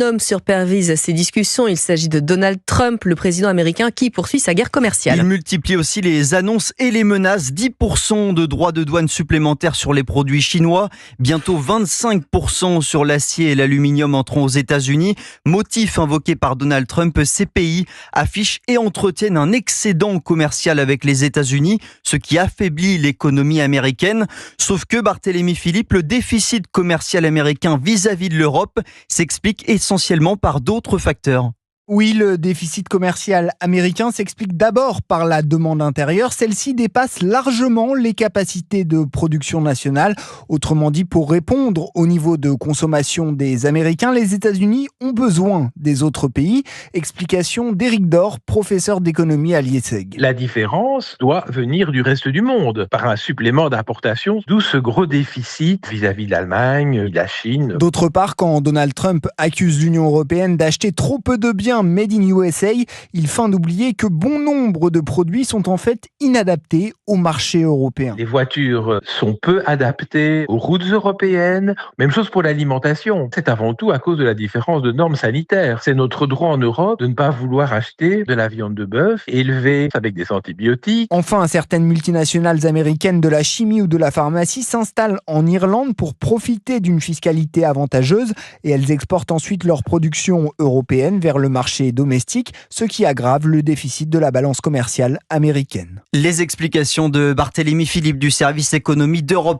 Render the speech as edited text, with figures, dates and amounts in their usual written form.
Homme supervise ces discussions. Il s'agit de Donald Trump, le président américain qui poursuit sa guerre commerciale. Il multiplie aussi les annonces et les menaces. 10% de droits de douane supplémentaires sur les produits chinois. Bientôt 25% sur l'acier et l'aluminium entrant aux États-Unis. Motif invoqué par Donald Trump, ces pays affichent et entretiennent un excédent commercial avec les États-Unis, ce qui affaiblit l'économie américaine. Sauf que Barthélémy Philippe, le déficit commercial américain vis-à-vis de l'Europe s'explique essentiellement par d'autres facteurs. Oui, le déficit commercial américain s'explique d'abord par la demande intérieure. Celle-ci dépasse largement les capacités de production nationale. Autrement dit, pour répondre au niveau de consommation des Américains, les États-Unis ont besoin des autres pays. Explication d'Éric Dor, professeur d'économie à l'IESEG. La différence doit venir du reste du monde, par un supplément d'importation, d'où ce gros déficit vis-à-vis de l'Allemagne, de la Chine. D'autre part, quand Donald Trump accuse l'Union européenne d'acheter trop peu de biens Made in USA, il feint d'oublier que bon nombre de produits sont en fait inadaptés au marché européen. Les voitures sont peu adaptées aux routes européennes. Même chose pour l'alimentation. C'est avant tout à cause de la différence de normes sanitaires. C'est notre droit en Europe de ne pas vouloir acheter de la viande de bœuf élevée avec des antibiotiques. Enfin, certaines multinationales américaines de la chimie ou de la pharmacie s'installent en Irlande pour profiter d'une fiscalité avantageuse et elles exportent ensuite leur production européenne vers le marché domestique, ce qui aggrave le déficit de la balance commerciale américaine. Les explications de Barthélémy Philippe du service économie d'Europe